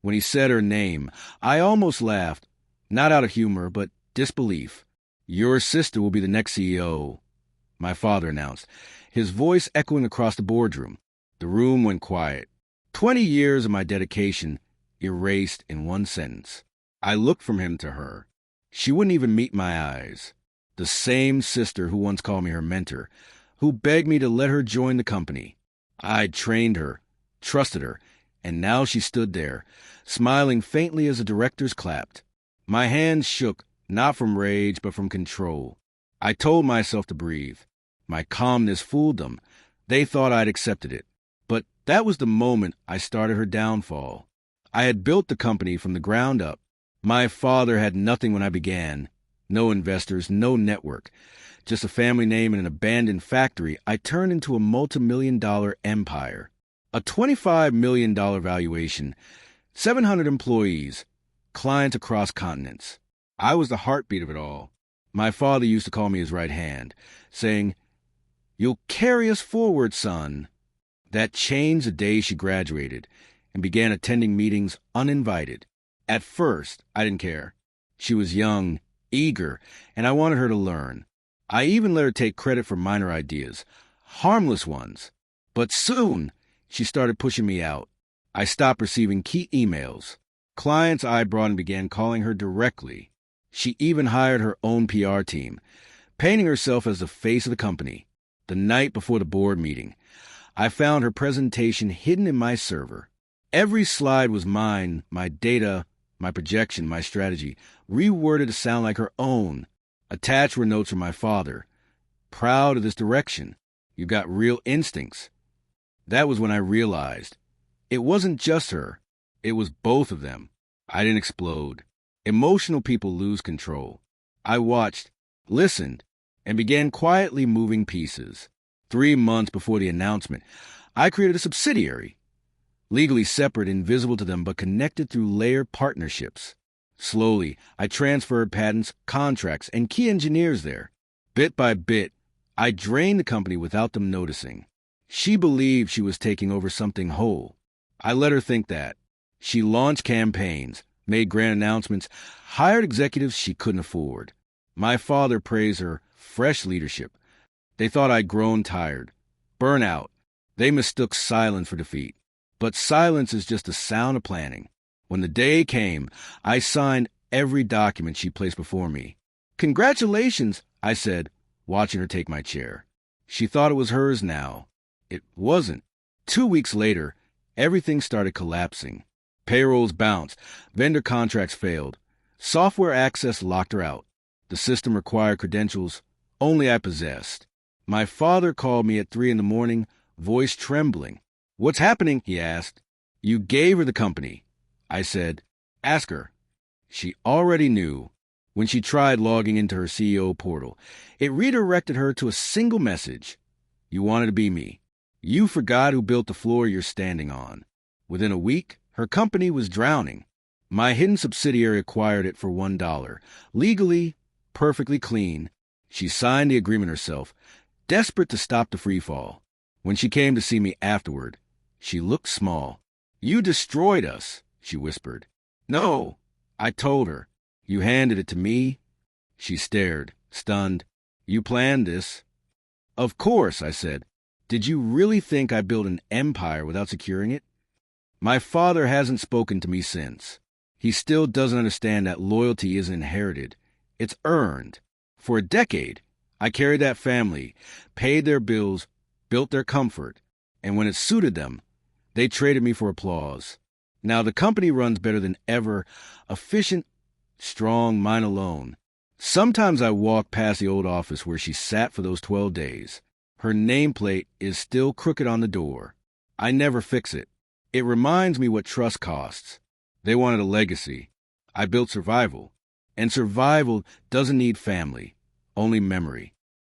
When he said her name, I almost laughed, not out of humor, but disbelief. "Your sister will be the next CEO," my father announced, his voice echoing across the boardroom. The room went quiet. 20 years of my dedication erased in one sentence. I looked from him to her. She wouldn't even meet my eyes. The same sister who once called me her mentor, who begged me to let her join the company. I'd trained her, trusted her, and now she stood there, smiling faintly as the directors clapped. My hands shook, not from rage, but from control. I told myself to breathe. My calmness fooled them. They thought I'd accepted it. But that was the moment I started her downfall. I had built the company from the ground up. My father had nothing when I began. No investors, no network. Just a family name and an abandoned factory I turned into a multi-million-dollar empire. A $25 million valuation, 700 employees, clients across continents. I was the heartbeat of it all. My father used to call me his right hand, saying, "You'll carry us forward, son." That changed the day she graduated and began attending meetings uninvited. At first, I didn't care. She was young, eager, and I wanted her to learn. I even let her take credit for minor ideas, harmless ones. But soon, she started pushing me out. I stopped receiving key emails. Clients I brought in began calling her directly. She even hired her own PR team, painting herself as the face of the company. The night before the board meeting, I found her presentation hidden in my server. Every slide was mine, my data, my projection, my strategy, reworded to sound like her own. Attached were notes from my father. "Proud of this direction. You got real instincts." That was when I realized it wasn't just her. It was both of them. I didn't explode. Emotional people lose control. I watched, listened, and began quietly moving pieces. 3 months before the announcement, I created a subsidiary. Legally separate, invisible to them, but connected through layered partnerships. Slowly, I transferred patents, contracts, and key engineers there. Bit by bit, I drained the company without them noticing. She believed she was taking over something whole. I let her think that. She launched campaigns, made grand announcements, hired executives she couldn't afford. My father praised her fresh leadership. They thought I'd grown tired. Burnout. They mistook silence for defeat. But silence is just the sound of planning. When the day came, I signed every document she placed before me. "Congratulations," I said, watching her take my chair. She thought it was hers now. It wasn't. 2 weeks later, everything started collapsing. Payrolls bounced. Vendor contracts failed. Software access locked her out. The system required credentials only I possessed. My father called me at 3 in the morning, voice trembling. "What's happening?" he asked. "You gave her the company." I said, "Ask her." She already knew. When she tried logging into her CEO portal, it redirected her to a single message. "You wanted to be me. You forgot who built the floor you're standing on." Within a week, her company was drowning. My hidden subsidiary acquired it for $1. Legally, perfectly clean. She signed the agreement herself, desperate to stop the freefall. When she came to see me afterward, she looked small. "You destroyed us," she whispered. "No," I told her. "You handed it to me." She stared, stunned. "You planned this." "Of course," I said. "Did you really think I built an empire without securing it?" My father hasn't spoken to me since. He still doesn't understand that loyalty isn't inherited. It's earned. For a decade, I carried that family, paid their bills, built their comfort, and when it suited them, they traded me for applause. Now the company runs better than ever, efficient, strong, mine alone. Sometimes I walk past the old office where she sat for those 12 days. Her nameplate is still crooked on the door. I never fix it. It reminds me what trust costs. They wanted a legacy. I built survival. And survival doesn't need family, only memory.